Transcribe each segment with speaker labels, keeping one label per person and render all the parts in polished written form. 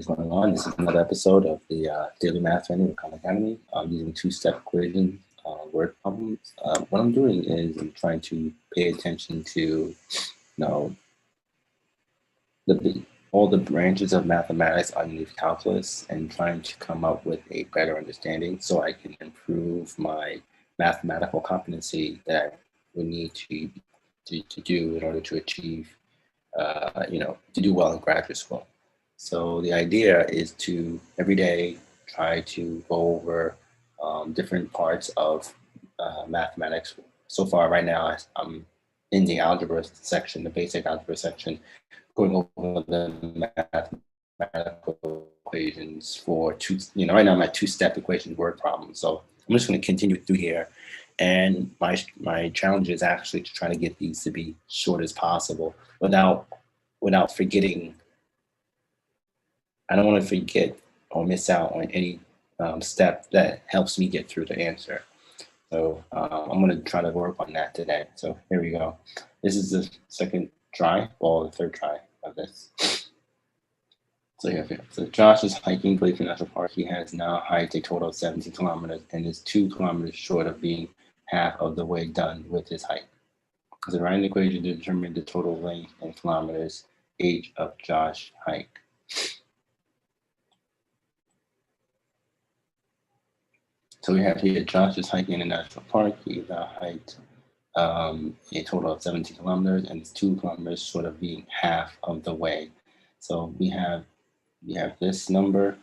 Speaker 1: is going on? This is another episode of the Daily Math Training with Khan Academy. I'm using two-step equation word problems. What I'm doing is I'm trying to pay attention to, all the branches of mathematics underneath calculus and trying to come up with a better understanding so I can improve my mathematical competency that we need to do in order to achieve, to do well in graduate school. So the idea is to every day try to go over different parts of mathematics. So far, right now, I'm in the algebra section, the basic algebra section, going over the mathematical equations for right now I'm at two-step equation word problem. So I'm just going to continue through here. And my challenge is actually to try to get these to be short as possible without forgetting. I don't want to forget or miss out on any step that helps me get through the answer. So I'm going to try to work on that today. So here we go. This is the second try, or the third try of this. So here, so Josh is hiking Glacier National Park. He has now hiked a total of 17 kilometers and is 2 kilometers short of being half of the way done with his hike. So write an equation to determine the total length in kilometers age of Josh's hike. So we have here Josh is hiking in a national park. He now hiked a total of 17 kilometers and is 2 kilometers short of being half of the way. So we have this number,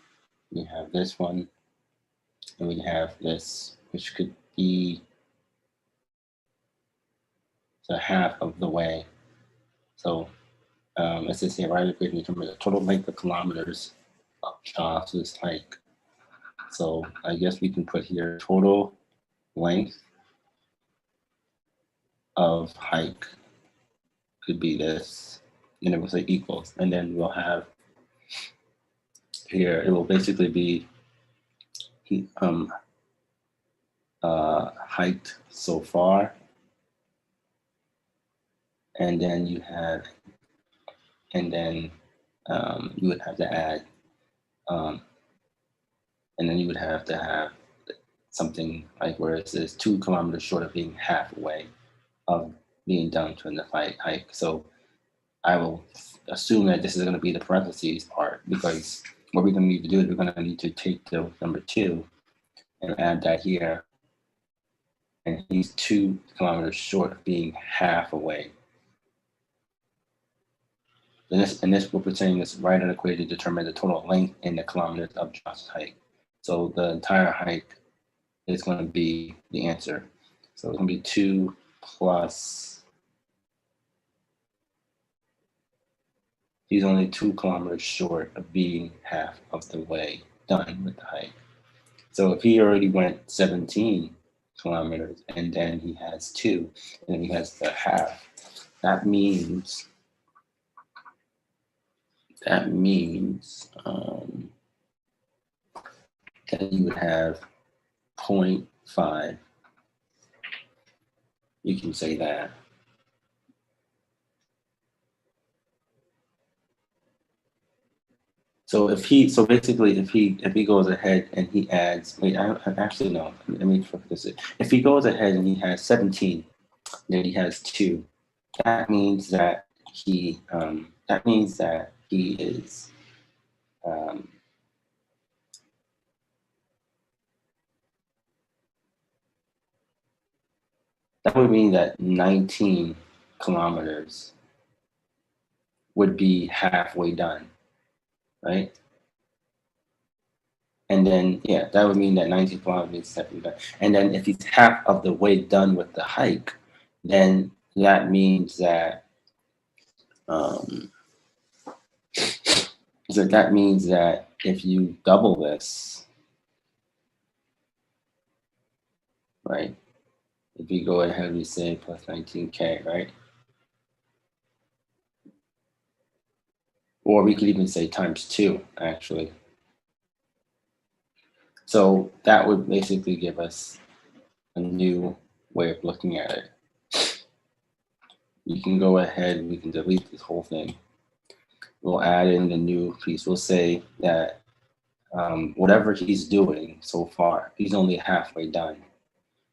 Speaker 1: we have this one, and we have this, which could be the half of the way. So let's just say right equation determine the total length of kilometers of Josh's hike. So I guess we can put here total length of hike could be this, and it will say equals, and then we'll have here, it will basically be hiked so far, and then you have, and then you would have to add, and then you would have to have something like where it says 2 kilometers short of being halfway of being done to the hike. So I will assume that this is going to be the parentheses part, because what we're going to need to do is we're going to need to take the number 2 and add that here. And he's 2 kilometers short of being half away. And this what we're saying is write an equation to determine the total length in the kilometers of Josh's hike. So the entire hike is going to be the answer. So it's going to be 2 plus, he's only 2 kilometers short of being half of the way done with the hike. So if he already went 17 kilometers and then he has 2 and then he has the half, that means that you would have 0.5. You can say that. So basically if he goes ahead and he adds, actually no, let me focus it. If he goes ahead and he has 17, then he has 2, that means that he is that would mean that 19 kilometers would be halfway done, right? And then, yeah, that would mean that 19 kilometers is halfway done. And then if he's half of the way done with the hike, then that means that if you double this, right? If you go ahead and say plus 19K, right? Or we could even say times 2, actually. So that would basically give us a new way of looking at it. You can go ahead and we can delete this whole thing. we'll add in the new piece. We'll say that whatever he's doing so far, he's only halfway done.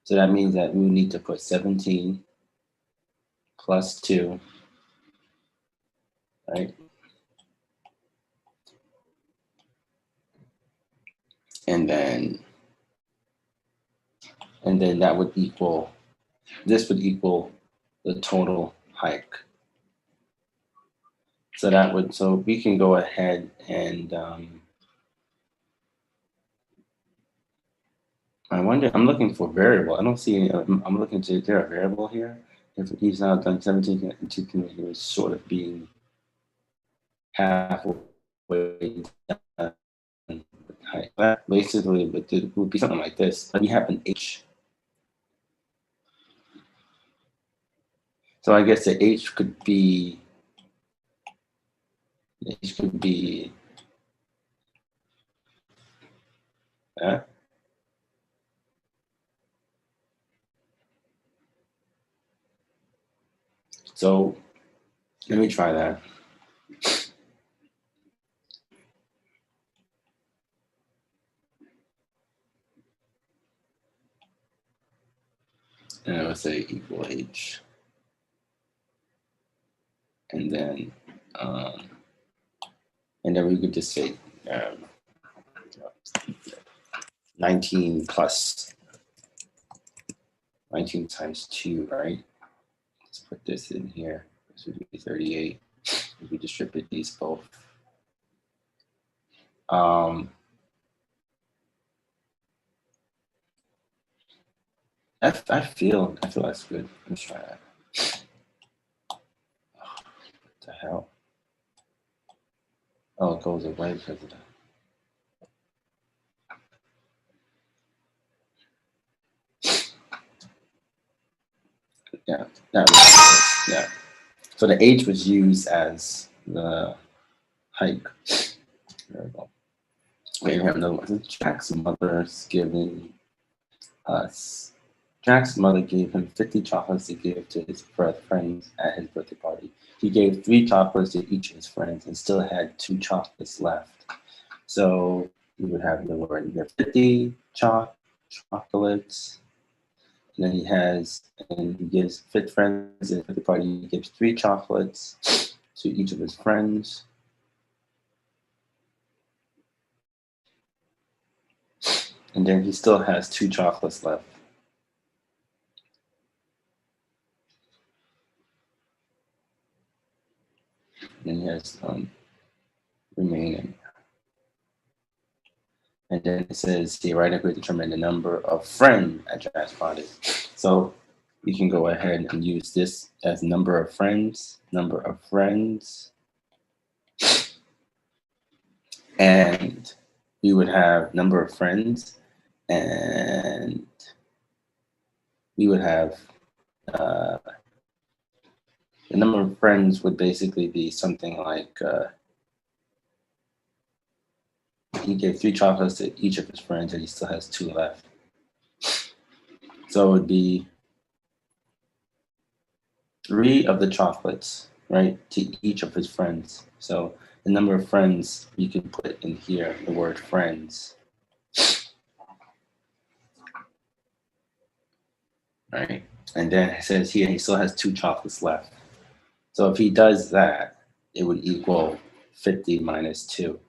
Speaker 1: So that means that we would need to put 17 plus 2, right? And then that would equal, this would equal the total hike. So that would, so we can go ahead and I wonder, I'm looking for variable. I don't see any, I'm looking to, is there a variable here? If he's now done 17, and 2 can he was sort of being halfway done. Basically, it would be something like this. Let me have an H. So I guess the H could be, uh, so let me try that. And I would say equal H. And then we could just say 19 plus 19 times 2, right? Let's put this in here. This would be 38. If we distribute these both. I feel that's good. Let's try that. What the hell? Oh, it goes away because of that. Yeah, that was, yeah. So the H was used as the hike. There we go. Okay, we have another one. Jack's mother's giving us. Jack's mother gave him 50 chocolates to give to his friends at his birthday party. He gave 3 chocolates to each of his friends and still had 2 chocolates left. So you would have the word, you have 50 chocolates. And then he gives 5 friends at the party. He gives 3 chocolates to each of his friends. And then he still has 2 chocolates left. And he has remaining. And then it says here, right, we determine the number of friends at Jack's party. So we can go ahead and use this as number of friends. And we would have number of friends, and we would have the number of friends would basically be something like he gave 3 chocolates to each of his friends and he still has 2 left. So it would be 3 of the chocolates, right, to each of his friends. So the number of friends you can put in here, the word friends. Right? And then it says here he still has 2 chocolates left. So if he does that, it would equal 50 minus 2.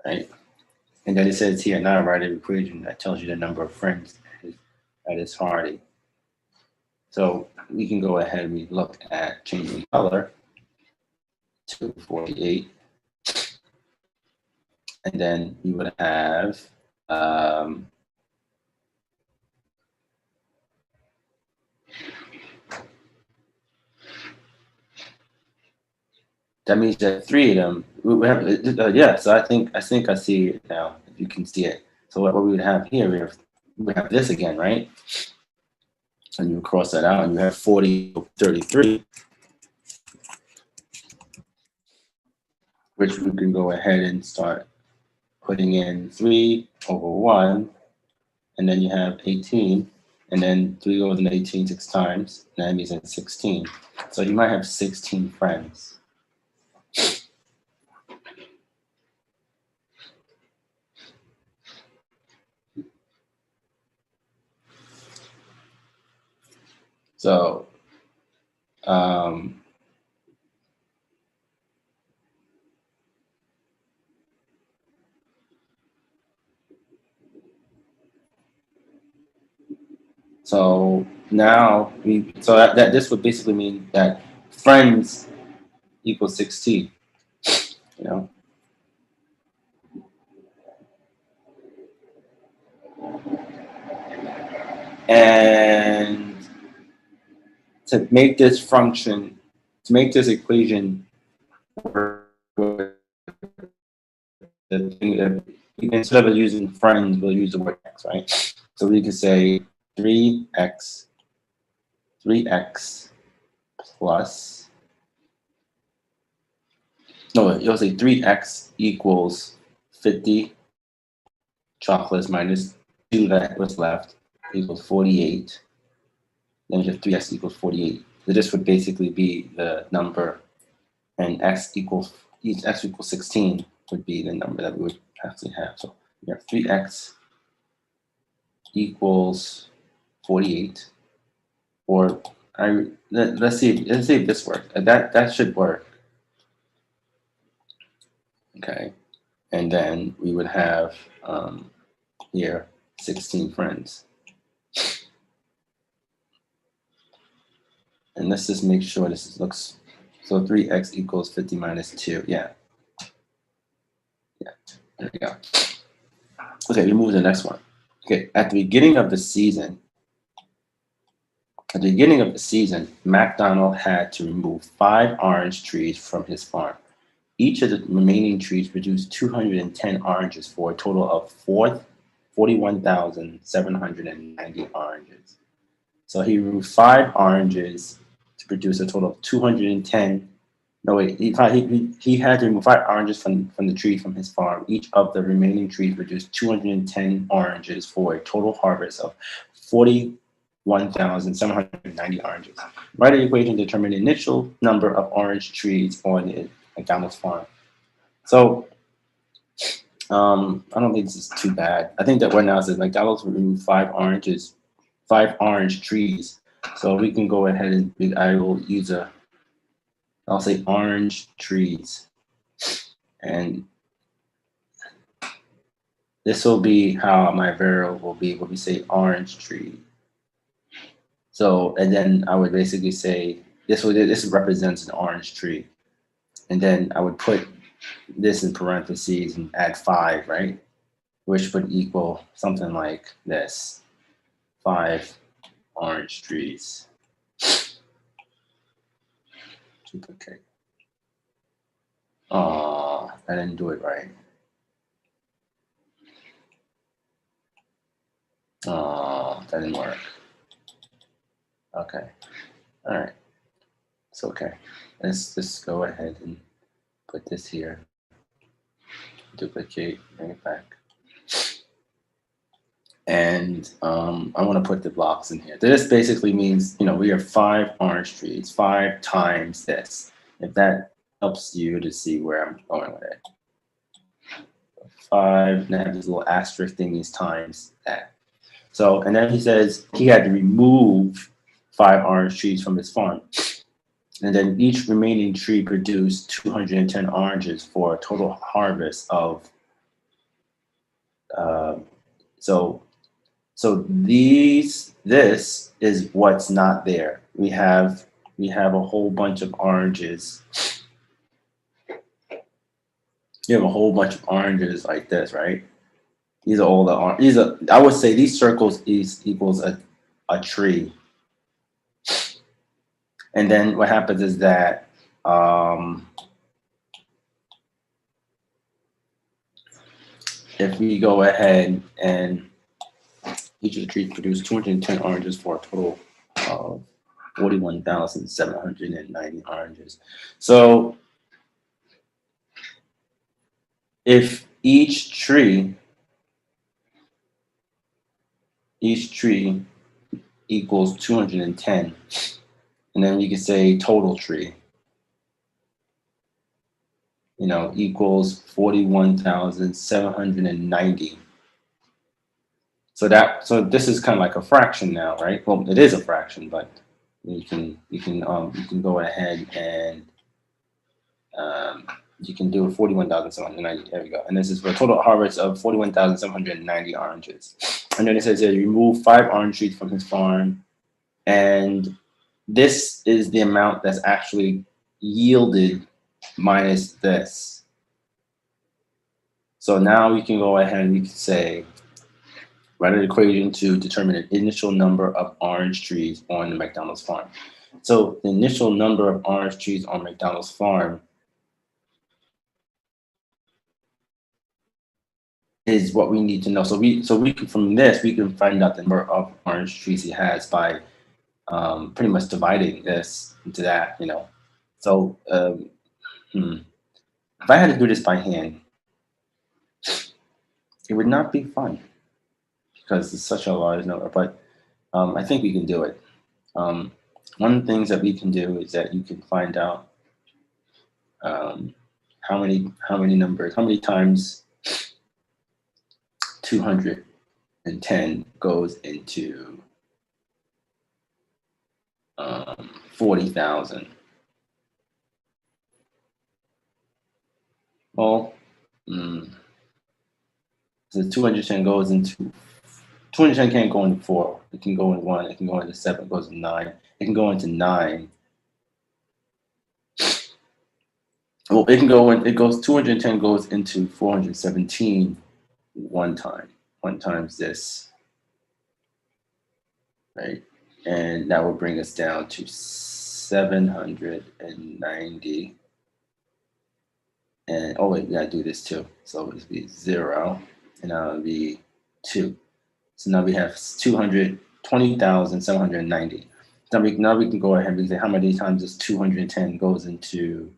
Speaker 1: Right? And then it says here, now write an equation that tells you the number of friends at his party. So we can go ahead and we look at changing color to 48. And then we would have that means that 3 of them, we have, yeah, so I think I see it now, if you can see it. So what we would have here, we have this again, right? And you cross that out and you have 40 over 33, which we can go ahead and start putting in 3 over 1, and then you have 18, and then 3 over 18 6 times, and that means it's 16. So you might have 16 friends. So um, so now that this would basically mean that friends equals 16, you know. And to make this function, to make this equation work with the thing that instead of using friends, we'll use the word x, right? So we could say 3x plus, no, you'll say 3x equals 50 chocolates minus 2 that was left equals 48. Then you have 3x equals 48. So this would basically be the number, and x equals 16 would be the number that we would actually have. So we have 3x equals 48, or let's see if this works. That should work. Okay, and then we would have here 16 friends. And let's just make sure this looks, so 3x equals 50 minus 2. Yeah. There we go. Okay, we move to the next one. Okay, at the beginning of the season, MacDonald had to remove 5 orange trees from his farm. Each of the remaining trees produced 210 oranges for a total of 41,790 oranges. So he removed 5 oranges to produce a total of 210. No, wait, he had to remove 5 oranges from the tree from his farm. Each of the remaining trees produced 210 oranges for a total harvest of 41,790 oranges. Write the equation to determine the initial number of orange trees on the McDonald's farm. So I don't think this is too bad. I think that right now it says McDonald's removed 5 orange trees. So we can go ahead and I'll say orange trees. And this will be how my variable will be when we say orange tree. So, and then I would basically say this represents an orange tree. And then I would put this in parentheses and add 5, right? Which would equal something like this: 5 orange trees. Duplicate. Oh, I didn't do it right. Oh, that didn't work. Okay. All right. It's okay. Let's just go ahead and put this here. Duplicate, bring it back. And I want to put the blocks in here. This basically means, we have 5 orange trees, 5 times this. If that helps you to see where I'm going with it. 5, and I have this little asterisk thingies times that. So, and then he says he had to remove 5 orange trees from his farm. And then each remaining tree produced 210 oranges for a total harvest of, so this is what's not there. We have a whole bunch of oranges. You have a whole bunch of oranges like this, right? These are all the I would say these circles equals a tree. And then what happens is that if we go ahead and each of the trees produce 210 oranges for a total of 41,790 oranges. So if each tree equals 210, and then you can say total tree, equals 41,790. So this is kind of like a fraction now, right? Well, it is a fraction, but you can go ahead and you can do 41,790. There we go. And this is for a total harvest of 41,790 oranges. And then it says here, remove 5 orange trees from his farm. And this is the amount that's actually yielded minus this. So now we can go ahead and we can say, write an equation to determine an initial number of orange trees on the McDonald's farm. So the initial number of orange trees on McDonald's farm is what we need to know. So we can, from this we can find out the number of orange trees he has by pretty much dividing this into that, you know. So if I had to do this by hand, it would not be fun because it's such a large number. But I think we can do it. One of the things that we can do is that you can find out how many times 210 goes into 40,000. Well, so 210 goes into 210 can't go into 4. It can go in 1. It can go into 7. It goes to 9. It can go into 9. Well, it can go in. It goes 210 goes into 417 one time. 1 times this, right? And that will bring us down to 790. And oh wait, we gotta do this too. So it'll be 0, and now it'll be 2. So now we have 220,790. Now we can go ahead and say how many times this 210 goes into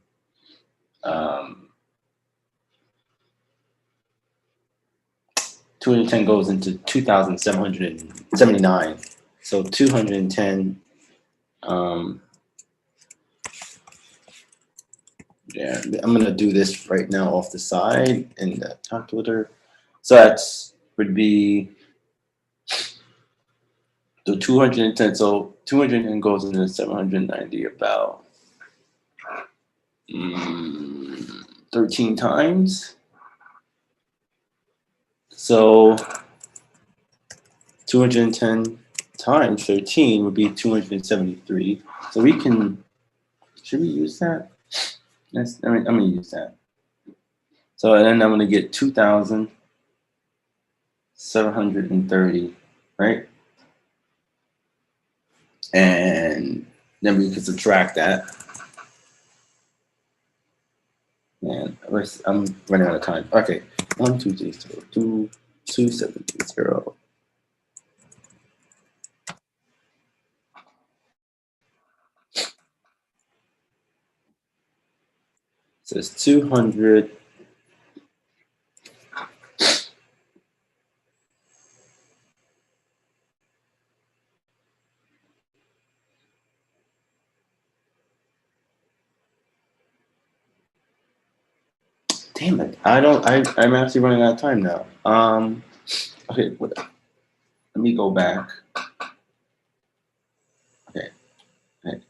Speaker 1: 210 goes into 2,779. So 210. Yeah, I'm gonna do this right now off the side in the calculator. So that's would be the 210. So 210 goes into 790 about 13 times. So 210 times 13 would be 273. So we can, should we use that? Yes, I'm gonna use that. So and then I'm gonna get 2,730, right? And then we can subtract that. And I'm running out of time. Okay, 1, 2, 3, 0, 2, 2, 7, 0. So it's 200. Damn it! I'm actually running out of time now. Okay, let me go back. Okay.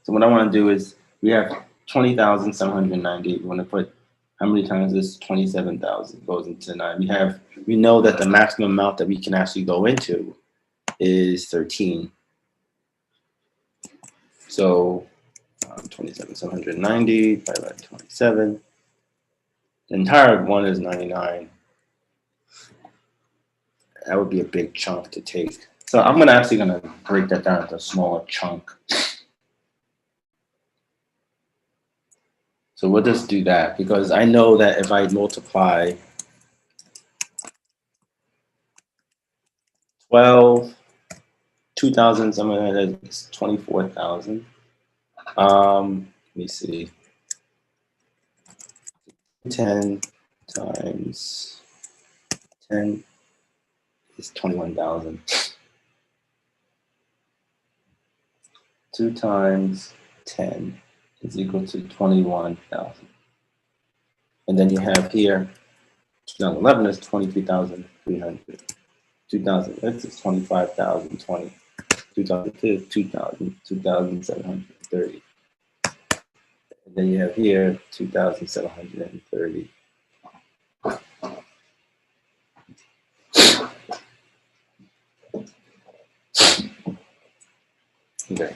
Speaker 1: So what I want to do is we have 20,790. We want to put how many times this 27,000 goes into 9. We know that the maximum amount that we can actually go into is 13. So 27,790 divided by 27. The entire one is 99. That would be a big chunk to take. So I'm actually gonna break that down into a smaller chunk. So we'll just do that because I know that if I multiply 12, 2,000, some of that is 24,000. Let me see. 10 times 10 is 21,000. 2 times 10 is equal to 21,000. And then you have here 2011 is 23,300. 2000, this is 25,020. 2,000, 2,730. And then you have here 2,730. Okay.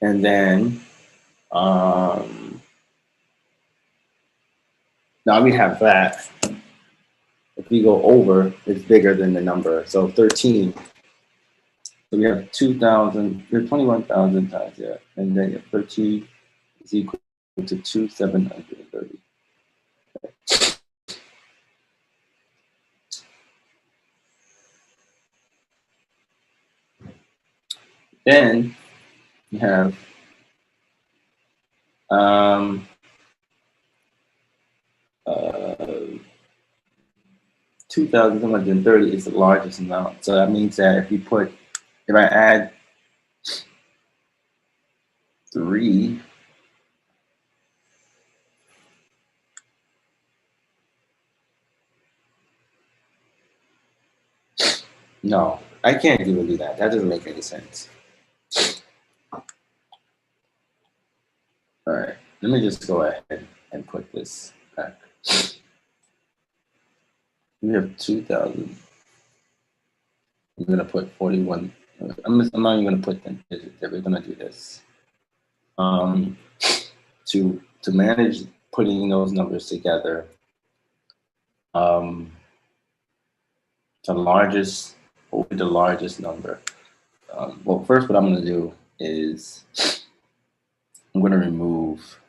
Speaker 1: And then now we have that. If we go over, it's bigger than the number. So 13. So we have 2,000, we have 21,000 times here. And then you have 13 is equal to 2,730. Then you have 2,730 is the largest amount. So that means that if I add 3, no, I can't even do that. That doesn't make any sense. All right, let me just go ahead and put this back. We have 2,000. I'm going to put 41. I'm not even going to put them. We're going to do this. To manage putting those numbers together, the largest number. Well, first, what I'm going to do is I'm going to remove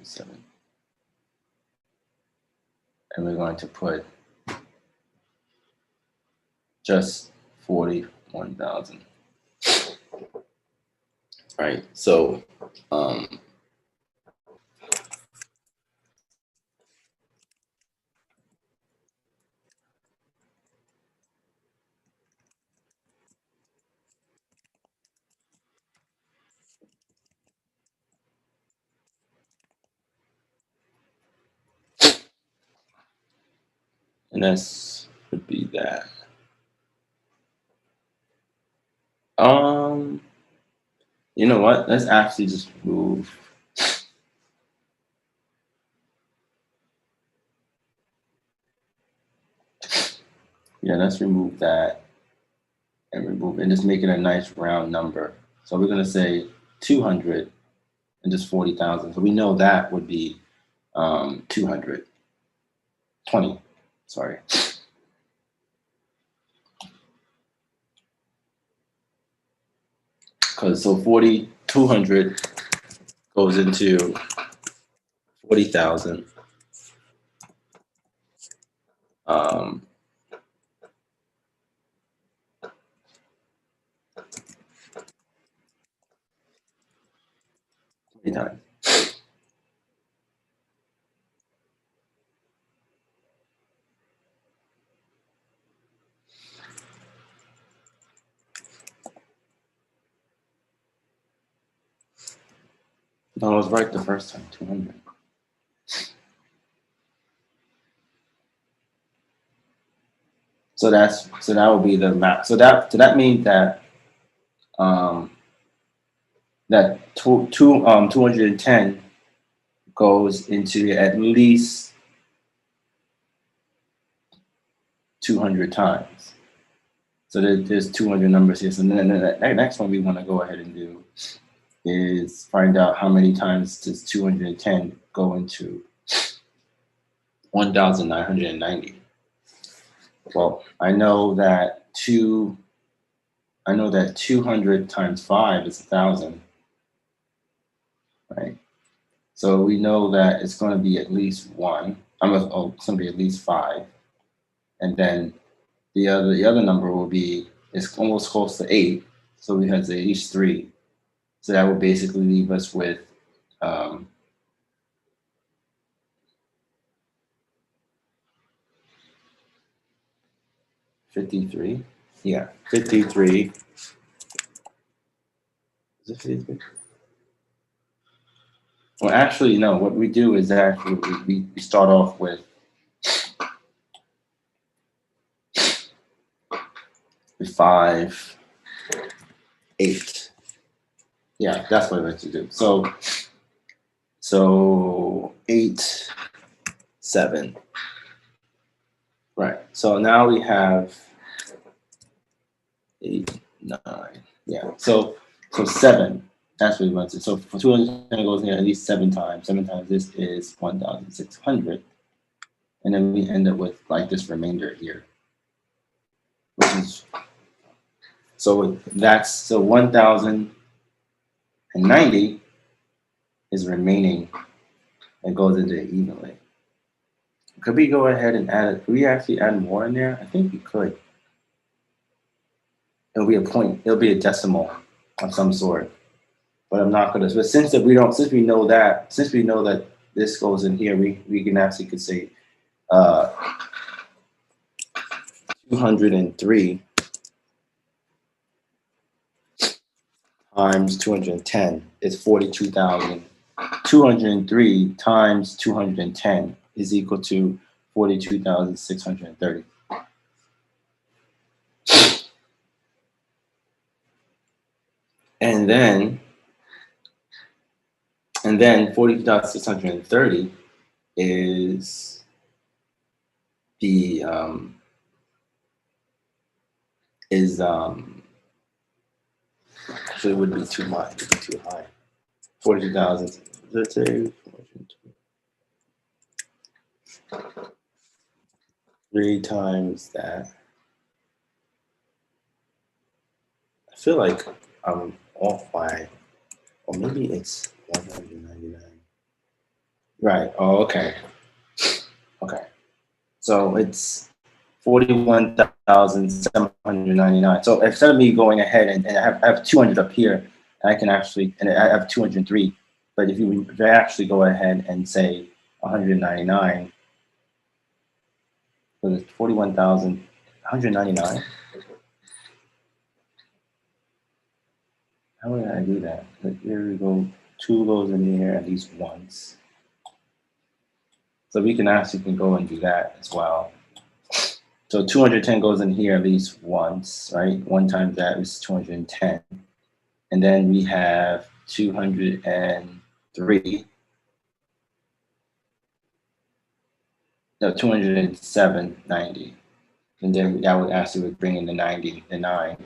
Speaker 1: 7, and we're going to put just 41,000. Right. So, and this would be that. You know what? Let's actually just move. Yeah, let's remove that and just make it a nice round number. So we're going to say 200 and just 40,000. So we know that would be 220. Sorry. Because so 200 goes into 40,000. 20 times. No, I was right the first time, 200. So that would be the map. So that means that that 210 goes into at least 200 times. So there's 200 numbers here. So then the next one we want to go ahead and do is find out how many times does 210 go into 1,990. Well, I know that 200 times 5 is 1,000, right? So we know that it's going to be at least 1. It's going to be at least 5, and then the other number will be it's almost close to 8. So we have at least 3. So that would basically leave us with 53. Yeah, 53. Is it 53? Well, actually, no. What we do is actually we start off with 5, 8. Yeah, that's what we like to do. So 8, 7. Right. So now we have 8, 9. Yeah. So 7. That's what we want to. So for 210 goes here at least 7 times. 7 times this is 1,600, and then we end up with like this remainder here, which is so 1,090 is remaining and goes into evenly. Could we go ahead and add it? Could we actually add more in there? I think we could. It'll be a point. It'll be a decimal of some sort. But I'm not gonna. But since we know that this goes in here, we can actually could say 203 times 210 is 42,000. 203 times 210 is equal to 42,630. And then 42,630 is the actually it would be too much, it would be too high. 42,000, let's say 3 times that. I feel like I'm off by, or maybe it's 199. Right. Oh, okay. Okay. So it's 41,799. So instead of me going ahead and I have 200 up here, I can actually, and I have 203. But if I actually go ahead and say 199, so it's 41,199. How would I do that? Here we go. 2 goes in here at least once. So we can actually go and do that as well. So 210 goes in here at least once, right? 1 times that is 210. And then we have 203. No, 207.90. And then that would actually bring in the 90, the 9,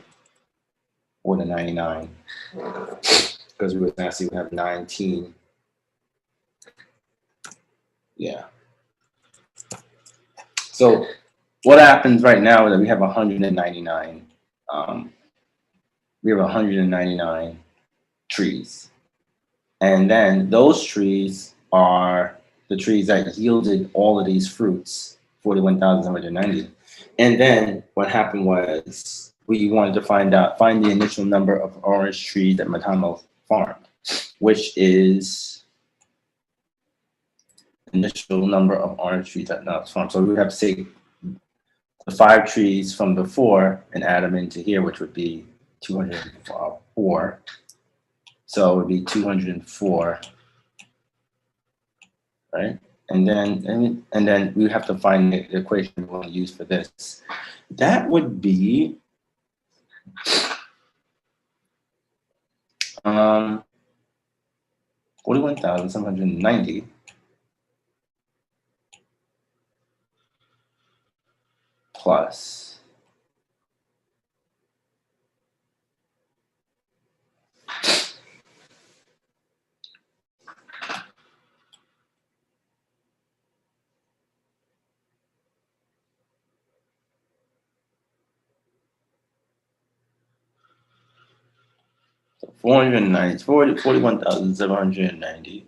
Speaker 1: or the 99. Because we would actually have 19. Yeah. So what happens right now is that we have 199. We have 199 trees. And then those trees are the trees that yielded all of these fruits, 41,790. And then what happened was we wanted to find the initial number of orange trees that Matamo farmed, which is the initial number of orange trees that Matamo farmed. So we would have to take the 5 trees from before and add them into here, which would be 204. So it would be 204, right? And then we have to find the equation we want to use for this. That would be 41,790 plus 41,790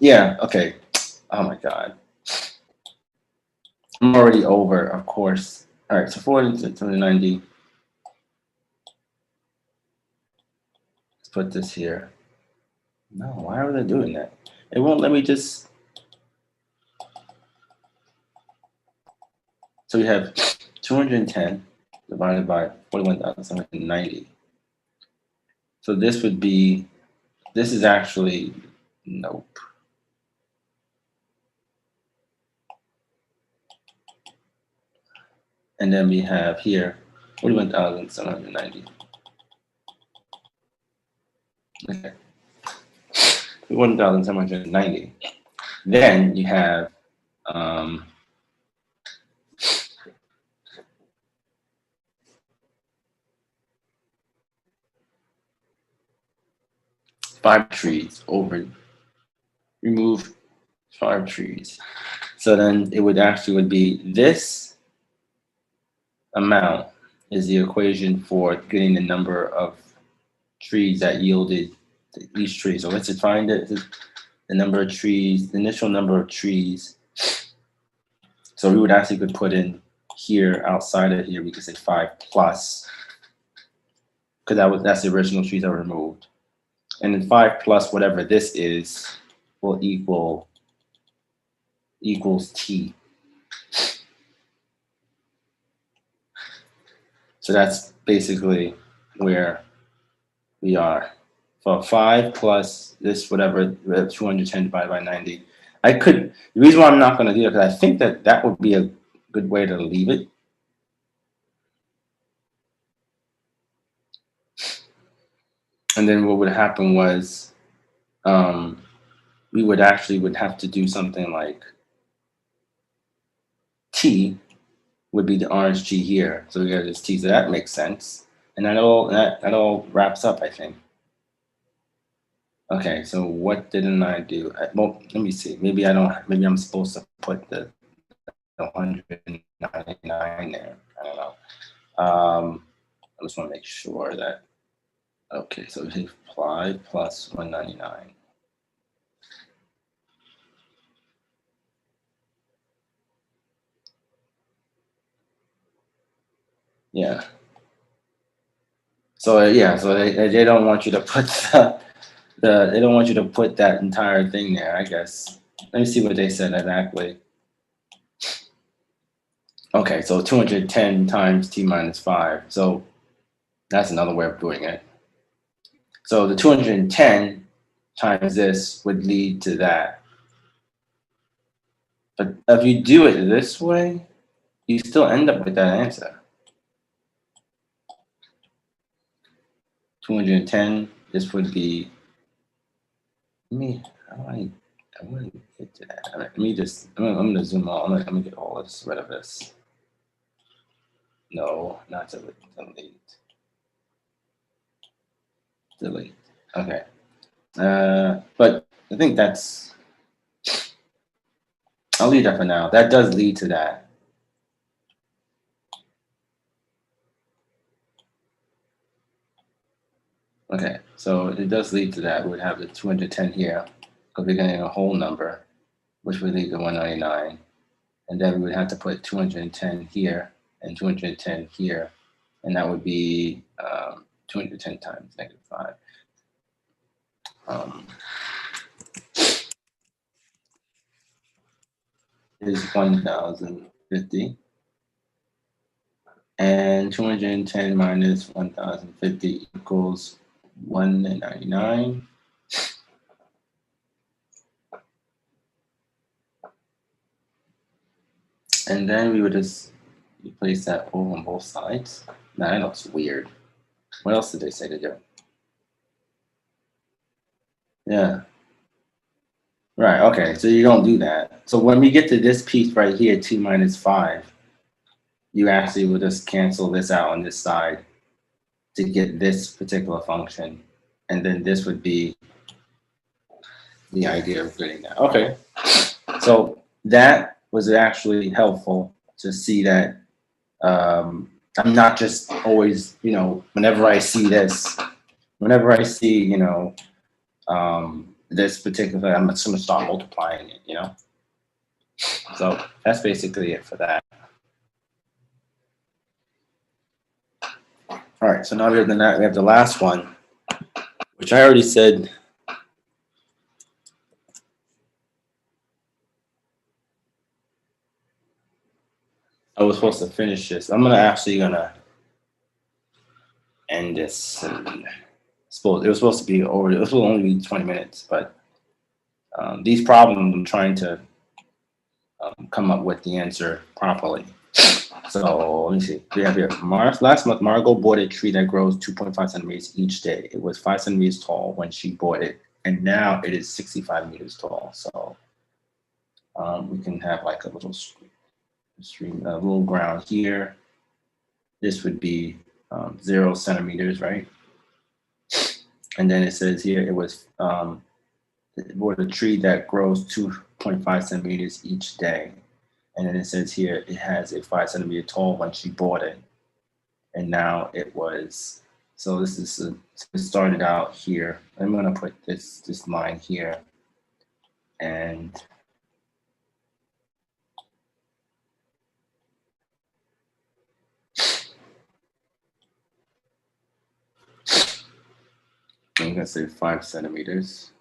Speaker 1: yeah, okay. Oh my God. I'm already over, of course. All right, so 40 to 90 put this here. No, why are they doing that? It won't let me just. So we have 210 divided by 41,790. So this would be, this is actually, nope. And then we have here 41,790. Okay. 41,790. Then you have 5 trees over, remove 5 trees. So then it would actually would be this amount is the equation for getting the number of trees that yielded each tree. So let's find it. The number of trees, the initial number of trees. So we would actually could put in here outside of here, we could say 5 plus, because that's the original trees that were removed. And then 5 plus whatever this is will equals T. So that's basically where we are. So 5 plus this whatever, 210 divided by 90. The reason why I'm not going to do it, because I think that would be a good way to leave it. And then what would happen was we would have to do something like T would be the orange G here. So we got this T, so that makes sense. And that all wraps up, I think. Okay, so what didn't I do? Well, let me see. Maybe I'm supposed to put the 199 there. I don't know. I just want to make sure that. Okay, so we say 5 plus 199. Yeah. So so they don't want you to put they don't want you to put that entire thing there, I guess. Let me see what they said exactly. Okay, so 210 times T minus 5. So that's another way of doing it. So the 210 times this would lead to that. But if you do it this way, you still end up with that answer. 210, this would be, I want to get to that. Let me just, I'm going to zoom out. I'm going to get all this, rid of this. No, not delete. Delete. Okay. But I think I'll leave that for now. That does lead to that. Okay, so it does lead to that. We would have the 210 here, because we're getting a whole number, which would lead to 199. And then we would have to put 210 here and 210 here. And that would be 210 times -5. Is 1,050. And 210 minus 1,050 equals 199. And then we would just replace that O on both sides. Now that looks weird. What else did they say to do? Yeah. Right, okay, so you don't do that. So when we get to this piece right here, 2 minus 5, you actually will just cancel this out on this side to get this particular function. And then this would be the idea of getting that. Okay, so that was actually helpful to see that I'm not just always, whenever I see this, this particular, I'm just going to start multiplying it, So that's basically it for that. All right, so now we have the last one. which I already said. I was supposed to finish this. I'm gonna end this. And it was supposed to be over. It was supposed to only be 20 minutes, but these problems I'm trying to come up with the answer properly. So let me see. We have here. Last month, Margot bought a tree that grows 2.5 centimeters each day. It was 5 centimeters tall when she bought it, and now it is 65 meters tall. So we can have like a little stream, a little ground here. This would be 0 centimeters, right? And then it says here it was bought a tree that grows 2.5 centimeters each day. And then it says here it has a 5 centimeter tall when she bought it. And now it was, so this is, it started out here. I'm going to put this line here. And I'm going to say 5 centimeters.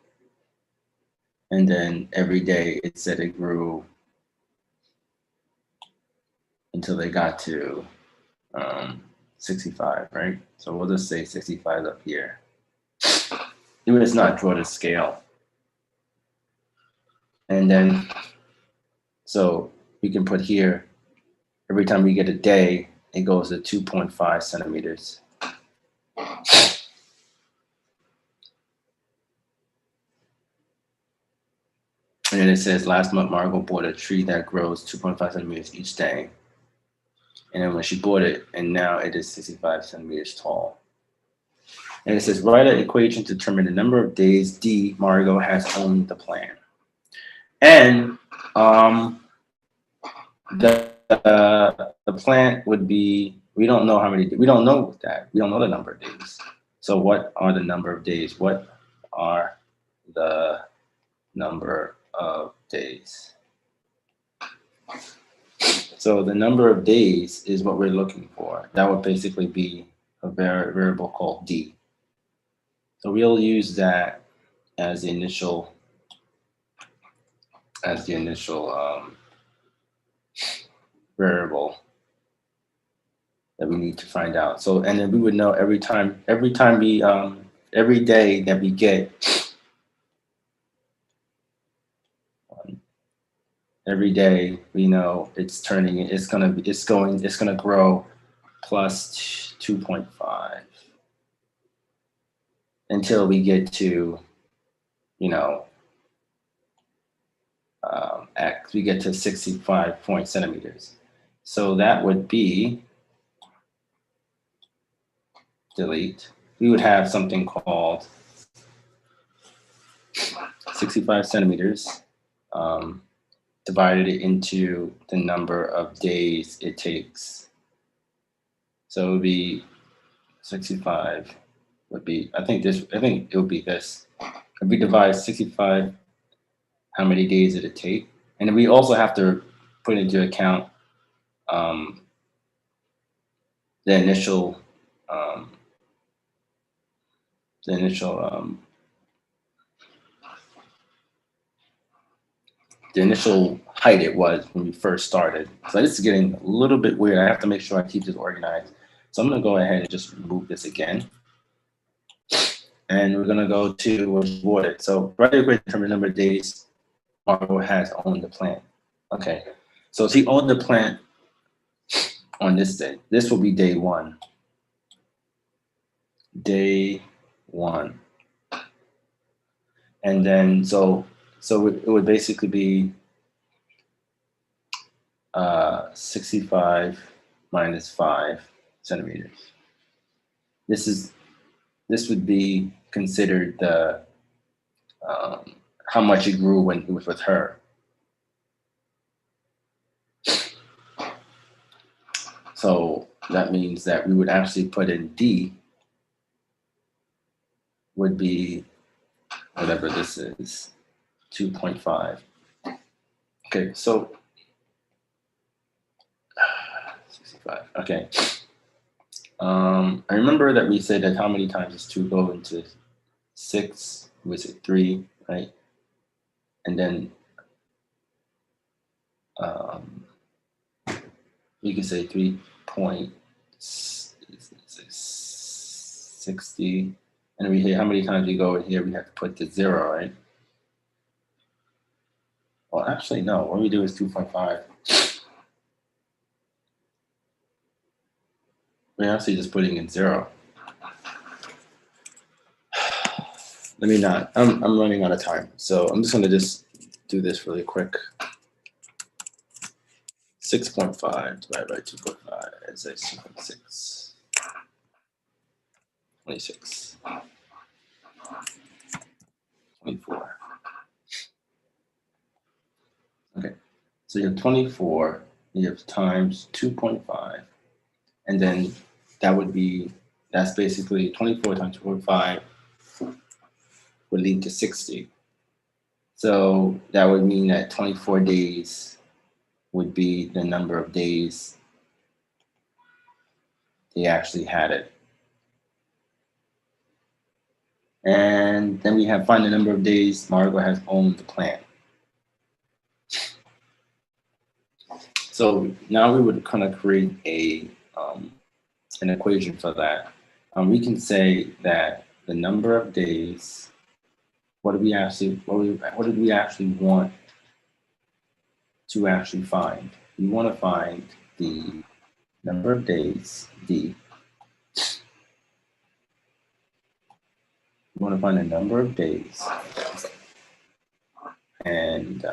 Speaker 1: And then every day it said it grew until they got to 65, right? So we'll just say 65 up here. Even if it's not draw to scale. And then, so we can put here, every time we get a day, it goes to 2.5 centimeters. And then it says, last month, Margot bought a tree that grows 2.5 centimeters each day. And then when she bought it, and now it is 65 centimeters tall. And it says, write an equation to determine the number of days D Margot has owned the plant. And the plant would be, we don't know how many, we don't know that. We don't know the number of days. So what are the number of days? What are the number of days? So the number of days is what we're looking for. That would basically be a variable called D. So we'll use that as the initial variable that we need to find out. So, and then we would know every time we, every day that we get, every day we know it's turning, it's gonna grow plus 2.5 until we get to, you know, X, we get to 65 centimeters. So that would be, delete, we would have something called 65 centimeters divided into the number of days it takes. So it would be 65 would be, I think it would be this. If we divide 65, how many days did it take? And then we also have to put into account the initial height it was when we first started. So this is getting a little bit weird. I have to make sure I keep this organized. So I'm going to go ahead and just remove this again. And we're going to go to reward it. So right away, determine the number of days Margot has owned the plant. Okay. So she owned the plant on this day. This will be day one. Day one. And then, so it would basically be 65 minus 5 centimeters. This would be considered the how much it grew when it was with her. So that means that we would actually put in D would be whatever this is, 2.5. Okay, so 65. Okay. I remember that we said that how many times does 2 go into 6, we say 3, right? And then we can say 3.60. And we here, how many times we go in here, we have to put the 0, right? Well, actually, no. What we do is 2.5. We're actually just putting in 0. Let me not. I'm running out of time, so I'm just going to just do this really quick. 6.5 divided by 2.5 is 2.6. 26. 24. Okay, so you have 24, you have times 2.5, and then that's basically 24 times 2.5 would lead to 60. So that would mean that 24 days would be the number of days they actually had it. And then we have find the number of days Margot has owned the plant. So now we would kind of create an equation for that. We can say that the number of days, what did we actually want to actually find? We want to find the number of days, D. We want to find the number of days, and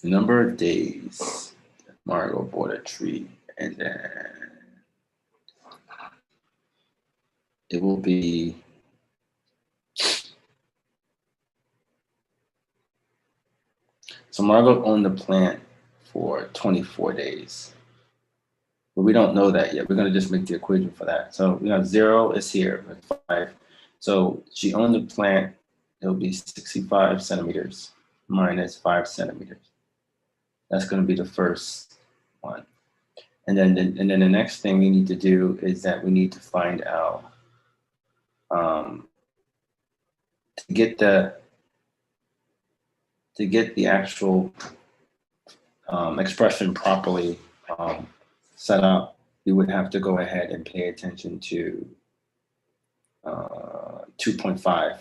Speaker 1: the number of days Margot bought a tree, and then it will be so Margot owned the plant for 24 days. But we don't know that yet. We're going to just make the equation for that. So we have 0 is here with 5. So she owned the plant. It'll be 65 centimeters minus 5 centimeters. That's going to be the first one. And then the next thing we need to do is that we need to find out to get the actual expression properly set up, we would have to go ahead and pay attention to 2.5.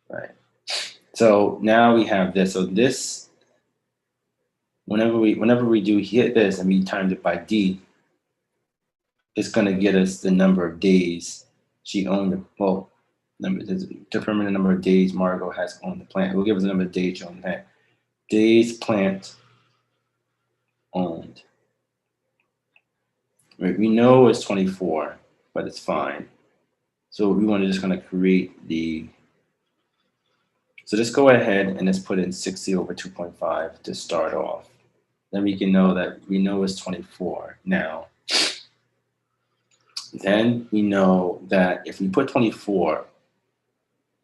Speaker 1: Right. So now we have this. So this, whenever we do hit this and we times it by D, it's going to get us the number of days she owned it. Well, determine the number of days Margot has owned the plant. It will give us the number of days she owned the plant. Days plant owned. Right. We know it's 24, but it's fine. So we want to just kind of create the. So just go ahead and just put in 60 over 2.5 to start off. Then we can know that we know it's 24 now. Then we know that if we put 24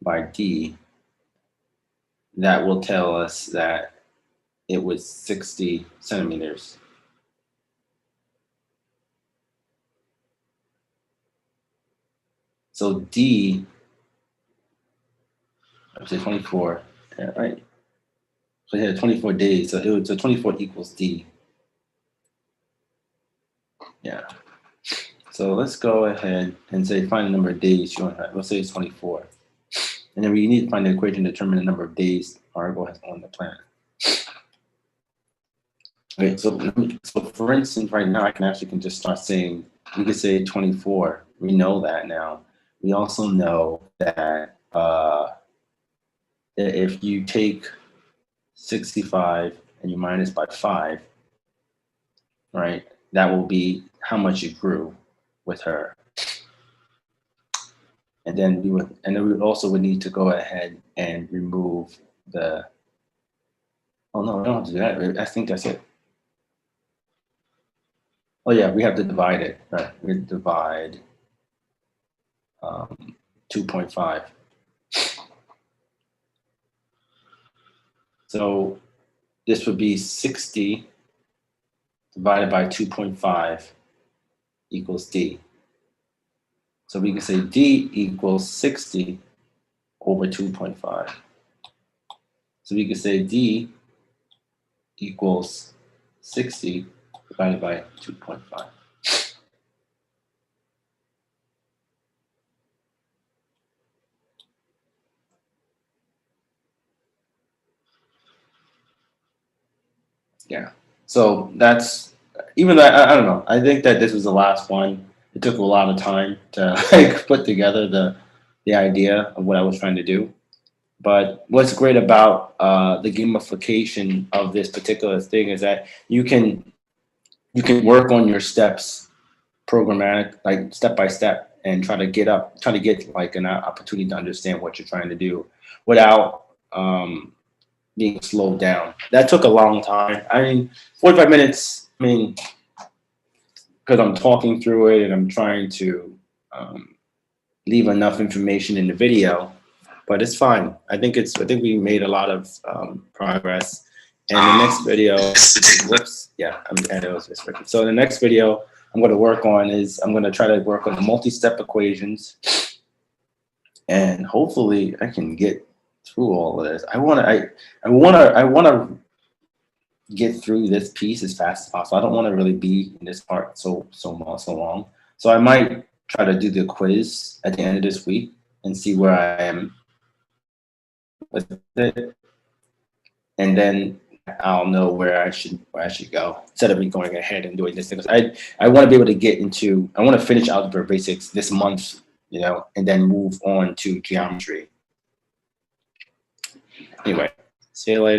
Speaker 1: by D, that will tell us that it was 60 centimeters. So D, I say 24, yeah, right? So yeah, 24 days. So 24 equals D. Yeah. So let's go ahead and say find the number of days you want to have. Let's say it's 24. And then we need to find the equation to determine the number of days Margot has on the plant. Okay, so for instance, right now I can just start saying, we could say 24. We know that now. We also know that if you take 65 and you minus by 5, right? That will be how much it grew with her. And then we also would need to go ahead and remove the, oh no, I don't have to do that. I think that's it. Oh yeah, we have to divide it, right? We divide 2.5. So this would be 60 divided by 2.5 equals D. So we can say D equals 60 over 2.5. So we can say D equals 60 divided by 2.5. Yeah. So that's, even though I don't know, I think that this was the last one. It took a lot of time to like put together the idea of what I was trying to do. But what's great about the gamification of this particular thing is that you can work on your steps programmatic, like step by step, and try to get like an opportunity to understand what you're trying to do without being slowed down. That took a long time. I mean, 45 minutes. I mean, because I'm talking through it and I'm trying to leave enough information in the video, but it's fine. I think we made a lot of progress. And the next video, whoops, yeah, it was miswritten. So the next video I'm going to work on is I'm going to try to work on multi-step equations, and hopefully I can get through all of this. I want to get through this piece as fast as possible. I don't want to really be in this part so long. So I might try to do the quiz at the end of this week and see where I am with it, and then I'll know where I should go instead of me going ahead and doing this thing. I want to be able to get into, I want to finish algebra basics this month, and then move on to geometry. Anyway, see you later.